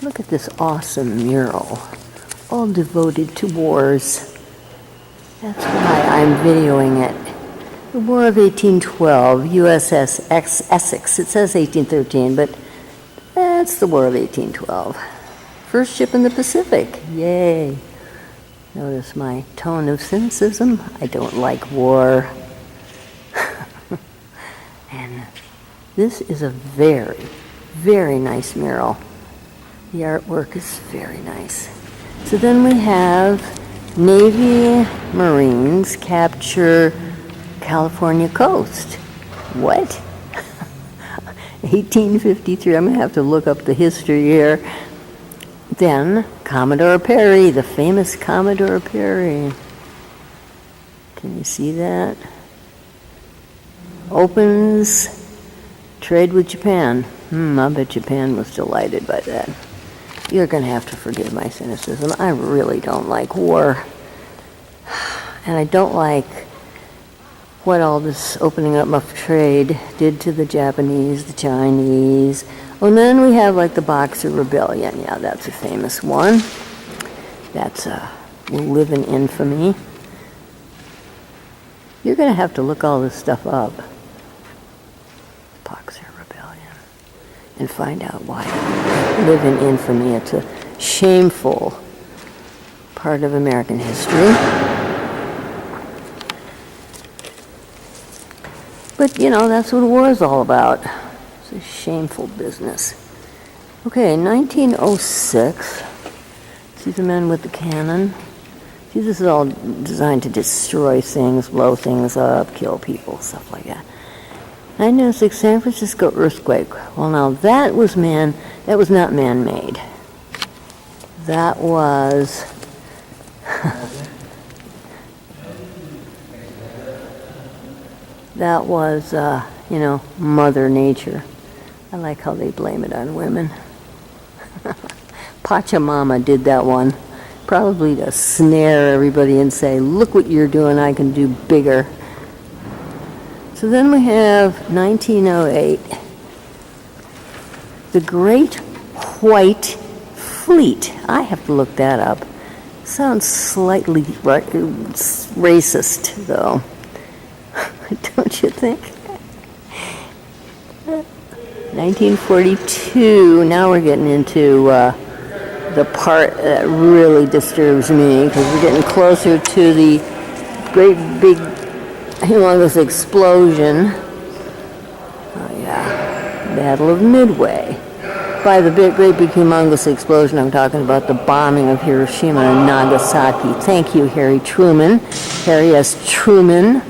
Look at this awesome mural, all devoted to wars. That's why I'm videoing it. The War of 1812, USS Essex. It says 1813, but that's the War of 1812. First ship in the Pacific, yay. Notice my tone of cynicism. I don't like war. And this is a very, very nice mural. The artwork is very nice. So then we have Navy Marines capture California coast. What? 1853, I'm going to have to look up the history here. Then Commodore Perry, the famous Commodore Perry. Can you see that? Opens trade with Japan. I bet Japan was delighted by that. You're going to have to forgive my cynicism. I really don't like war. And I don't like what all this opening up of trade did to the Japanese, the Chinese. Oh, and then we have like the Boxer Rebellion. Yeah, that's a famous one. That's will live in infamy. You're going to have to look all this stuff up. Boxer Rebellion. And find out why it live in infamy. It's a shameful part of American history. But, you know, that's what war is all about. It's a shameful business. Okay, 1906. See the men with the cannon? See, this is all designed to destroy things, blow things up, kill people, stuff like that. 1906 San Francisco earthquake. Well, now that was not man-made. That was you know, Mother Nature. I like how they blame it on women. Pachamama did that one, probably to snare everybody and say, look what you're doing, I can do bigger. So then we have 1908, the Great White Fleet. I have to look that up. Sounds slightly racist, though. Don't you think? 1942, now we're getting into the part that really disturbs me, because we're getting closer to the great big humongous explosion. Oh yeah, Battle of Midway. By the great big humongous explosion, I'm talking about the bombing of Hiroshima and Nagasaki. Thank you, Harry Truman. Harry S. Truman.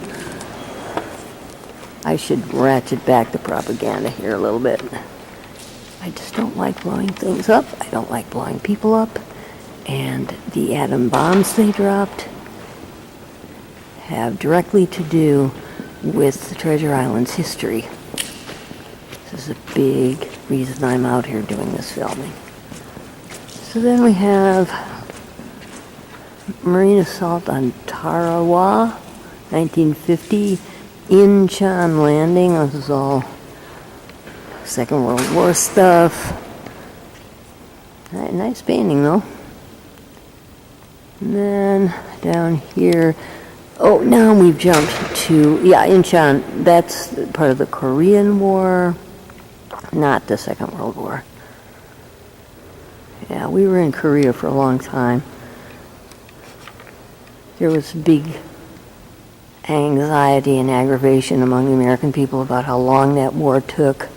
I should ratchet back the propaganda here a little bit. I just don't like blowing things up. I don't like blowing people up. And the atom bombs they dropped have directly to do with the Treasure Island's history. This is a big reason I'm out here doing this filming. So then we have marine assault on Tarawa, 1950. Incheon landing. This is all Second World War stuff. Nice painting, though. And then down here, oh, now we've jumped to, yeah, Incheon. That's part of the Korean War, not the Second World War. Yeah, we were in Korea for a long time. There was big anxiety and aggravation among the American people about how long that war took.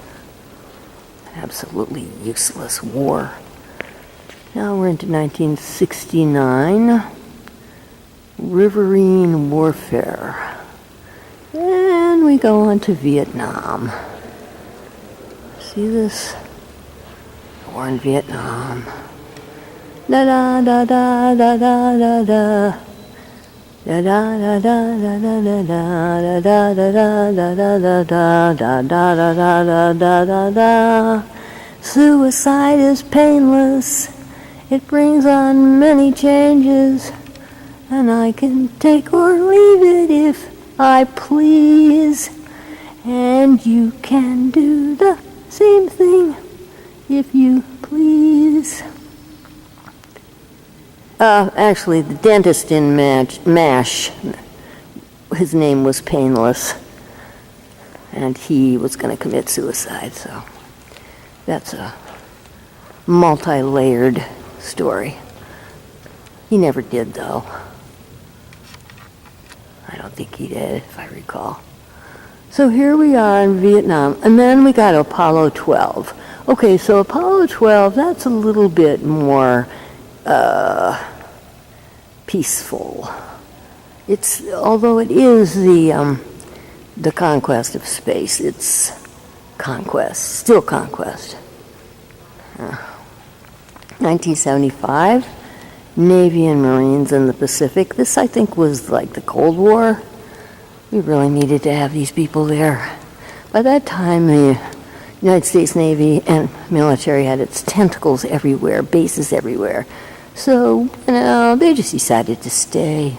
Absolutely useless war. Now we're into 1969. Riverine warfare. And we go on to Vietnam. See this? War in Vietnam. Da da da da da da da da. Da da da da da da da da da da da da da da da da da da da. Suicide is painless. It brings on many changes, and I can take or leave it if I please. And you can do the same thing if you please. Actually, the dentist in MASH, his name was Painless, and he was going to commit suicide, so that's a multi-layered story. He never did, though. I don't think he did, if I recall. So here we are in Vietnam, and then we got Apollo 12. Okay, so Apollo 12, that's a little bit more peaceful. Although it is the conquest of space, it's conquest, still conquest. 1975, Navy and Marines in the Pacific. This, I think, was like the Cold War. We really needed to have these people there. By that time, the United States Navy and military had its tentacles everywhere, bases everywhere. So, they just decided to stay.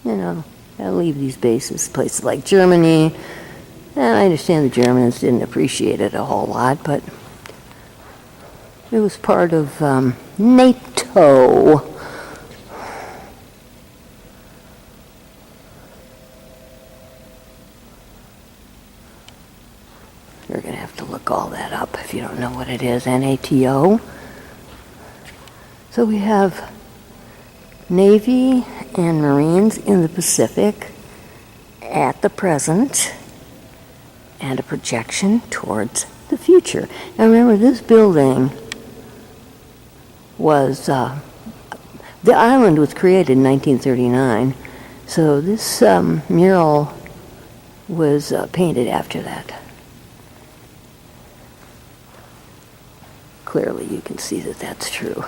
Gotta leave these bases, places like Germany. And I understand the Germans didn't appreciate it a whole lot, but it was part of NATO. You're going to have to look all that up if you don't know what it is, NATO. So we have Navy and Marines in the Pacific at the present and a projection towards the future. Now remember, this building was, the island was created in 1939, so this mural was painted after that. Clearly you can see that that's true.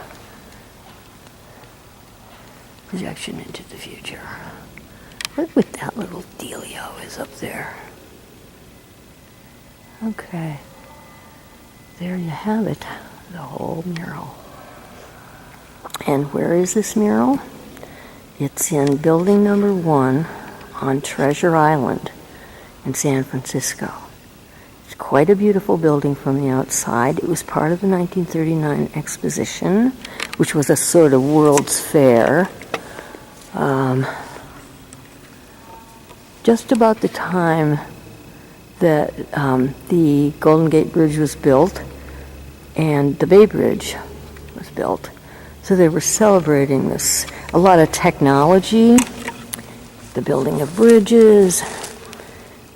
Projection into the future. Look what that little dealio is up there. Okay. There you have it, the whole mural. And where is this mural? It's in building number 1 on Treasure Island in San Francisco. It's quite a beautiful building from the outside. It was part of the 1939 exposition, which was a sort of World's Fair. Just about the time that the Golden Gate Bridge was built and the Bay Bridge was built. So they were celebrating this. A lot of technology, the building of bridges,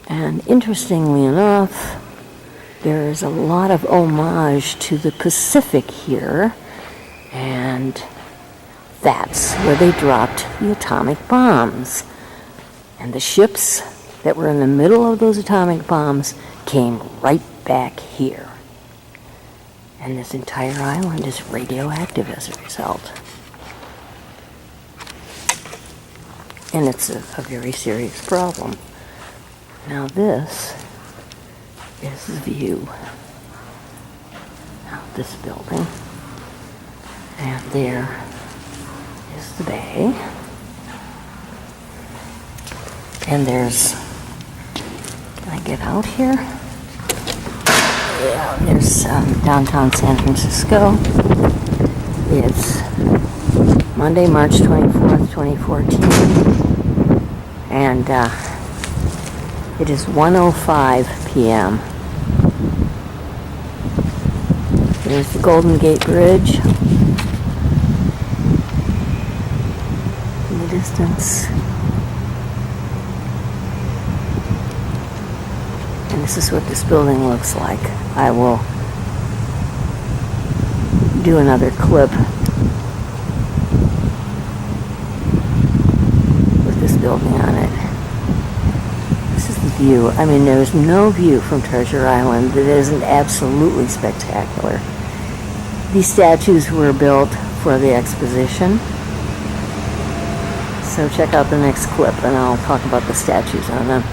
and interestingly enough, there is a lot of homage to the Pacific here, and that's where they dropped the atomic bombs. And the ships that were in the middle of those atomic bombs came right back here. And this entire island is radioactive as a result. And it's a very serious problem. Now this is the view of this building. And there is the bay. And there's, can I get out here? Yeah, there's downtown San Francisco. It's Monday, March 24th, 2014. And it is 1:05 p.m. There's the Golden Gate Bridge in the distance. And this is what this building looks like. I will do another clip with this building on it. This is the view. I mean, there's no view from Treasure Island that isn't absolutely spectacular. These statues were built for the exposition. So check out the next clip and I'll talk about the statues on them.